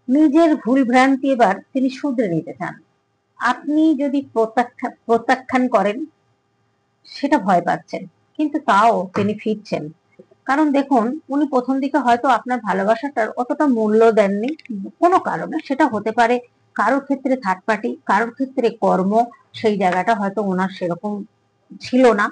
নিজের ভুল ভ্রান্তি এবার তিনি শুধরে নিতে চান। আপনি যদি প্রত্যাখ্যান করেন সেটা ভয় পাচ্ছেন, কিন্তু তাও তিনি ফিরছেন। কারণ দেখুন, উনি প্রথম দিকে হয়তো আপনার ভালোবাসাটার অতটা মূল্য দেননি কোনো কারণে। সেটা হতে পারে কারোর ক্ষেত্রে থার্ড পার্টি, কারোর ক্ষেত্রে কর্ম, সেই জায়গাটা হয়তো ওনার সেরকম ছিল না,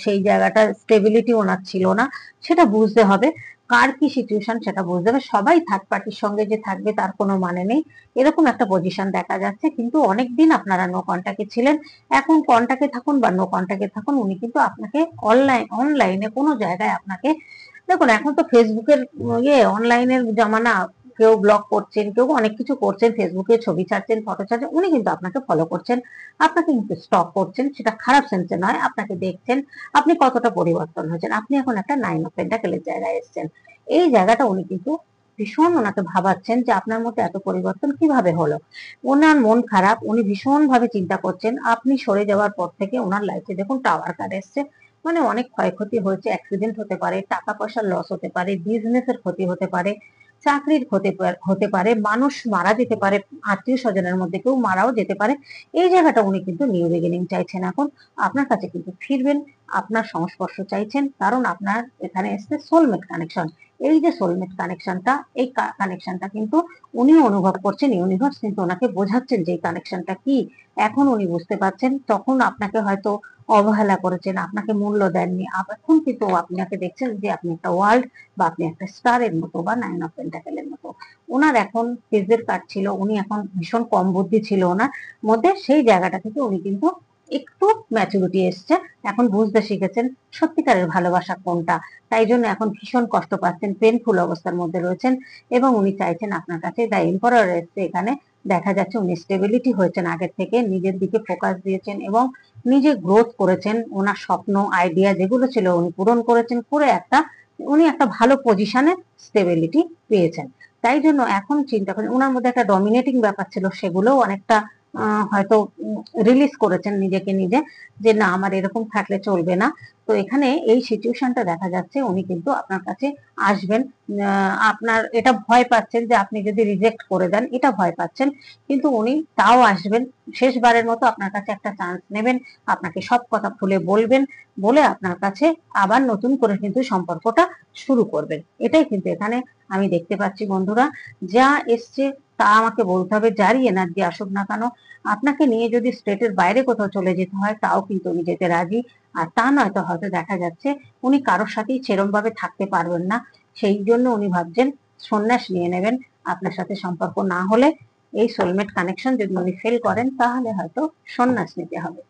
সেই জায়গাটা স্টেবিলিটি ওনার ছিল না। সেটা বুঝতে হবে কার কি সিচুয়েশন, সেটা বুঝতে হবে। সবাই থার্ড পার্টির সঙ্গে যে থাকবে তার কোনো মানে নেই, এরকম একটা পজিশন দেখা যাচ্ছে। কিন্তু অনেকদিন আপনারা নো কন্টাক্টে ছিলেন, এখন কন্টাক্টে থাকুন বা নো কন্টাক্টে থাকুন, উনি কিন্তু আপনাকে অনলাইনে কোনো জায়গায় আপনাকে, দেখুন এখন তো ফেসবুকের অনলাইনের জামানা, কেউ ব্লগ করছেন, কেউ অনেক কিছু করছেন, ফেসবুকে ছবি ছাড়ছেন, ফটো ছাড়ছেন, উনি কিন্তু আপনাকে ফলো করছেন, আপনাকে কিন্তু স্টক করছেন। সেটা খারাপ সেন্সে নয়, আপনাকে দেখছেন আপনি কতটা পরিবর্তন হয়েছেন। আপনি এখন একটা 9 অফ পেন্টাকেলের জায়গায় এসেছেন। এই জায়গাটা উনি কিন্তু ভীষণ ওনাকে ভাবাচ্ছেন যে আপনার মধ্যে এত পরিবর্তন কিভাবে হলো। ওনার মন খারাপ, উনি ভীষণ ভাবে চিন্তা করছেন। আপনি সরে যাওয়ার পর থেকে ওনার লাইফে দেখুন টাওয়ার কার্ড এসছে, মানে অনেক ক্ষয়ক্ষতি হয়েছে, অ্যাক্সিডেন্ট হতে পারে, টাকা পয়সার লস হতে পারে, বিজনেসের ক্ষতি হতে পারে, চাকরির হতে পারে, মানুষ মারা যেতে পারে, আত্মীয় স্বজনের মধ্যে কেউ মারাও যেতে পারে। এই জায়গাটা উনি কিন্তু নিউ বিগিনিং চাইছেন। এখন আপনার কাছে কিন্তু ফিরবেন, আপনার সংস্পর্শ চাইছেন, কারণ আপনার এখানে এসছে সোলমেট কানেকশন। এই যে সোলমেট কানেকশনটা, এই কানেকশনটা কিন্তু উনি অনুভব করছেন, ইউনিভার্স কিন্তু ওনাকে বোঝাচ্ছেন যে এই কানেকশনটা কি। এখন উনি বুঝতে পারছেন, তখন আপনাকে হয়তো অবহেলা করেছেন, আপনাকে মূল্য দেননি, এখন কিন্তু আপনাকে দেখছেন যে আপনি একটা ওয়ার্ল্ড বা আপনি একটা স্টারের মতো বা 9 অফ পেন্টাকেলের মতো। ওনার এখন পেজের কার্ড ছিল, উনি এখন ভীষণ কম বুদ্ধি ছিল ওনার মধ্যে, সেই জায়গাটা থেকে উনি কিন্তু একটু ম্যাচুরিটি এসছে, এখন বুঝতে শিখেছেন সত্যিকারের ভালোবাসা কোনটা। তাই জন্য এখন ভীষণ কষ্ট পাচ্ছেন, পেনফুল অবস্থার মধ্যে রয়েছেন, এবং উনি চাইছেন আপনার কাছে। দ্য এম্পারার এসছে এখানে, দেখা যাচ্ছে উনি স্টেবিলিটি হয়েছেন, আগের থেকে নিজের দিকে ফোকাস দিয়েছেন এবং নিজে গ্রোথ করেছেন। ওনার স্বপ্ন আইডিয়া যেগুলো ছিল উনি পূরণ করেছেন, করে উনি একটা ভালো পজিশনে স্টেবিলিটি পেয়েছেন। তাই জন্য এখন চিন্তা করেন, ওনার মধ্যে একটা ডমিনেটিং ব্যাপার ছিল, সেগুলোও অনেকটা হয়তো রিলিজ করেছেন নিজেকে নিজে, যে না আমার এরকম থাকলে চলবে না। তো এখানে এই সিচুয়েশনটা দেখা যাচ্ছে, উনি কিন্তু আপনার কাছে আসবেন। আপনার এটা ভয় পাচ্ছেন যে আপনি যদি রিজেক্ট করে দেন, এটা ভয় পাচ্ছেন, কিন্তু উনি তাও আসবেন। শেষবারের মতো আপনার কাছে একটা চান্স নেবেন, আপনাকে সব কথা খুলে বলবেন, বলে আপনার কাছে আবার নতুন করে কিন্তু সম্পর্কটা শুরু করবেন। এটাই কিন্তু এখানে আমি দেখতে পাচ্ছি বন্ধুরা। যা এসছে তা আমাকে বলতে হবে, যারই এনার্জি আসুক না কেন, আপনাকে নিয়ে যদি স্টেটের বাইরে কোথাও চলে যেতে হয় তাও কিন্তু উনি যেতে রাজি। আর তা নয়তো হয়তো দেখা যাচ্ছে উনি কারোর সাথেই সেরম ভাবে থাকতে পারবেন না, সেই জন্য উনি ভাবছেন সন্ন্যাস নিয়ে নেবেন। আপনার সাথে সম্পর্ক না হলে, এই সোলমেট কানেকশন যদি উনি ফেল করেন, তাহলে হয়তো সন্ন্যাস নিতে হবে।